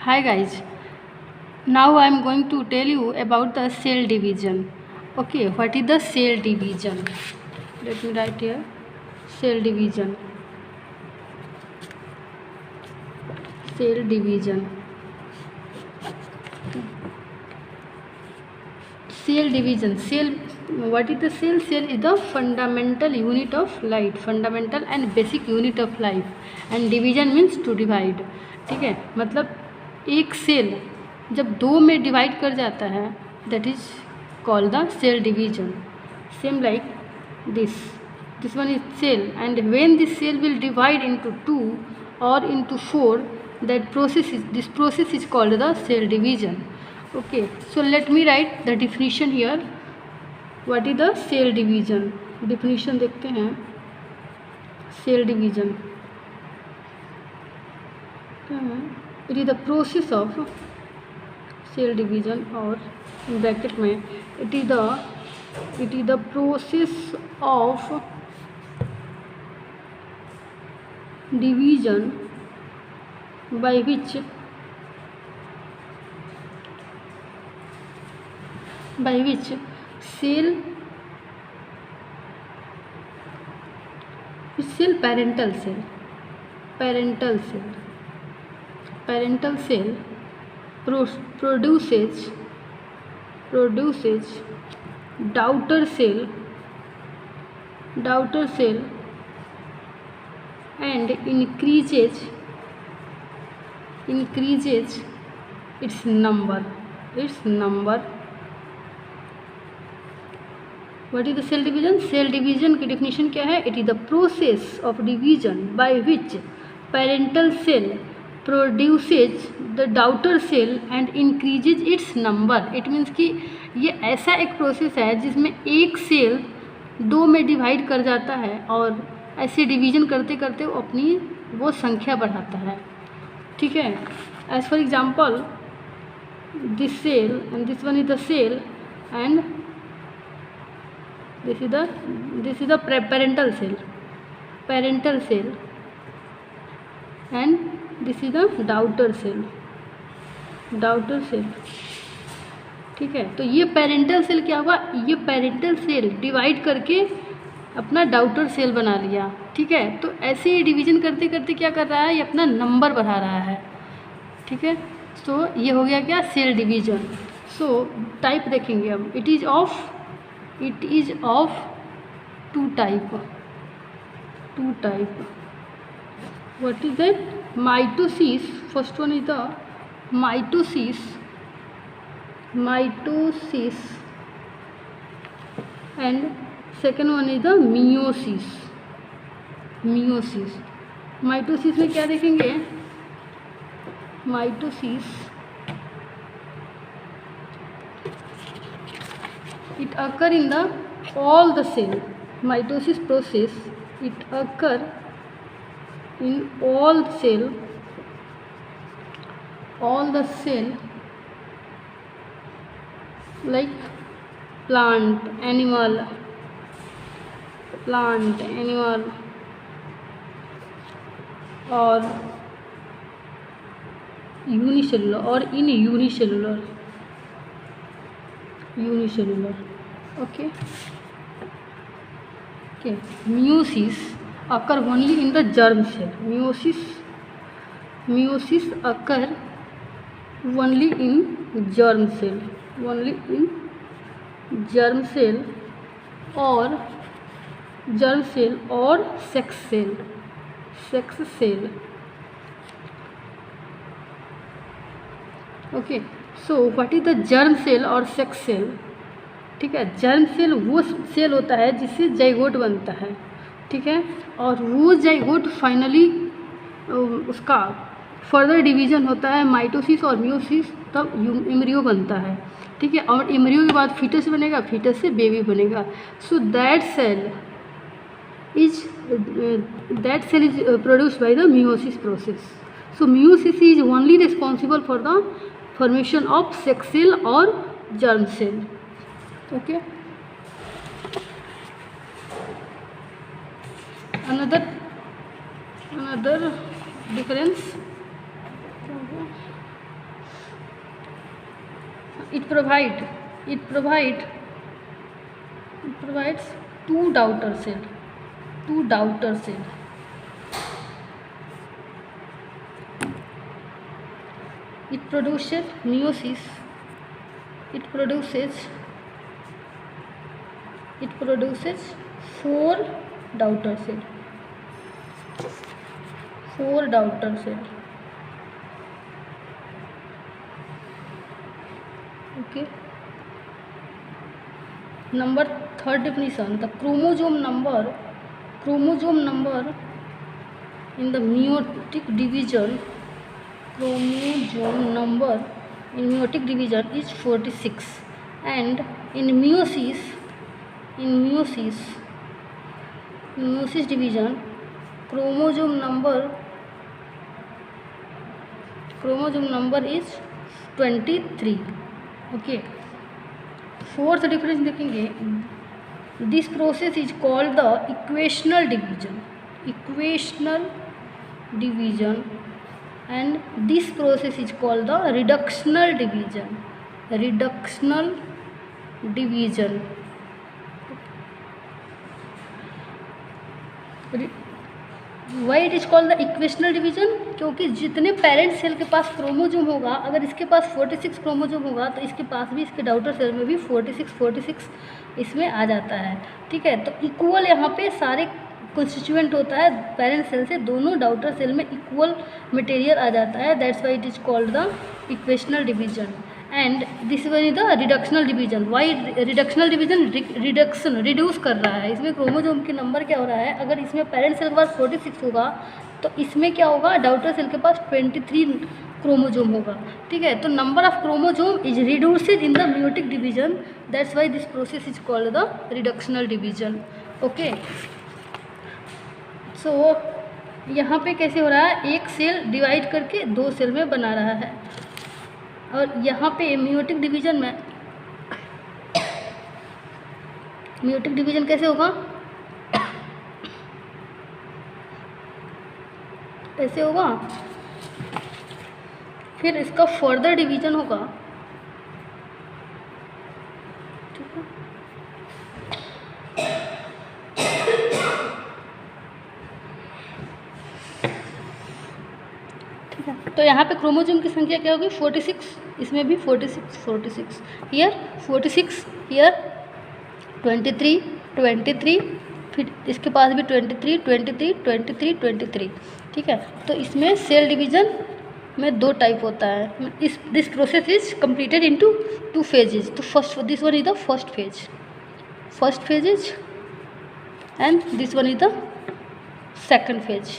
Hi guys, now I am going to tell you about the cell division. Okay, what is the cell division? Let me write here cell division. Cell division. Cell division. Cell. What is the cell? Cell is the fundamental unit of life, fundamental and basic unit of life. And division means to divide. ठीक है, मतलब एक cell जब दो में divide कर जाता है that is called the cell division. Same like this one is cell, and when this cell will divide into 2 or into 4, this process is called the cell division. Okay, so let me write the definition here. What is the cell division? Definition देखते हैं. Cell division, it is the process of cell division, or in bracket में it is the process of division by which cell parental cell produces daughter cell and increases its number. What is the cell division? Cell division की definition क्या है? It is the process of division by which parental cell produces the daughter cell and increases its number. It means कि ये ऐसा एक process है जिसमें एक सेल दो में डिवाइड कर जाता है और ऐसे डिवीजन करते करते वो अपनी वो संख्या बढ़ाता है. ठीक है, as for example this cell and this one is the cell and this is the parental cell and this is the daughter cell. ठीक है, तो ये पेरेंटल सेल क्या हुआ? ये पेरेंटल सेल डिवाइड करके अपना डाउटर सेल बना लिया. ठीक है, तो ऐसे ही डिवीजन करते करते क्या कर रहा है? ये अपना नंबर बढ़ा रहा है. ठीक है, तो ये हो गया क्या? Cell division. सो टाइप देखेंगे हम. It is of two type. What is that? Mitosis. First one is the mitosis and second one is the meiosis. Mitosis में क्या देखेंगे? Mitosis it occur in all the cell. Mitosis process it occur in all the cell like plant, animal or unicellular or in unicellular. Okay. Meiosis occur only in the germ cell. Meiosis occur only in germ cell or sex cell. Okay, so what is the germ cell or sex cell? ठीक है, germ cell वो cell होता है जिससे zygote बनता है. ठीक है, और वो जाइगोट फाइनली उसका फर्दर डिवीजन होता है माइटोसिस और मियोसिस, तब एम्ब्रियो बनता है. ठीक है, और एम्ब्रियो के बाद फीटस बनेगा, फीटस से बेबी बनेगा. So that cell is produced by the meiosis process. So meiosis is only responsible for the formation of sex cell और germ cell. Okay, another difference it provides two daughter cell. It produces meiosis. It produces 4 daughter cell. Okay. Number third definition: the chromosome number in the meiotic division. Chromosome number in meiotic division is 46, and in meiosis division, chromosome number is 23. Okay. Fourth difference देखेंगे. This process is called the equational division and this process is called the reductional division. Why it is called the equational division? क्योंकि जितने parent cell के पास chromosome होगा, अगर इसके पास 46 chromosome होगा तो इसके पास भी, इसके डॉटर सेल में भी 46 इसमें आ जाता है. ठीक है, तो इक्वल यहाँ पे सारे कंस्टिट्यूएंट होता है. पेरेंट सेल से दोनों डॉटर सेल में इक्वल मटेरियल आ जाता है. That's why it is called the equational division. And this one is the reductional division. Why reductional division? Reduce कर रहा है. इसमें क्रोमोजोम के नंबर क्या हो रहा है, अगर इसमें पेरेंट सेल के पास 46 होगा तो इसमें क्या होगा, डॉटर सेल के पास 23 क्रोमोजोम होगा. ठीक है, तो number of chromosome is reduced in the meiotic division. That's why this process is called the reductional division. Okay, so यहाँ पे कैसे हो रहा है, एक सेल डिवाइड करके 2 सेल में बना रहा है. और यहाँ पे मेयोटिक डिवीजन कैसे होगा, ऐसे होगा. फिर इसका फर्दर डिवीजन होगा. ठीक है, तो यहाँ पे क्रोमोजोम की संख्या क्या होगी, 46. इसमें भी 46 हियर 46, हियर 23, फिर इसके पास भी 23. ठीक है, तो इसमें सेल डिवीजन में 2 टाइप होता है. This process is completed into 2 phases. तो first, this one is the first phase is, and this one is the second phase.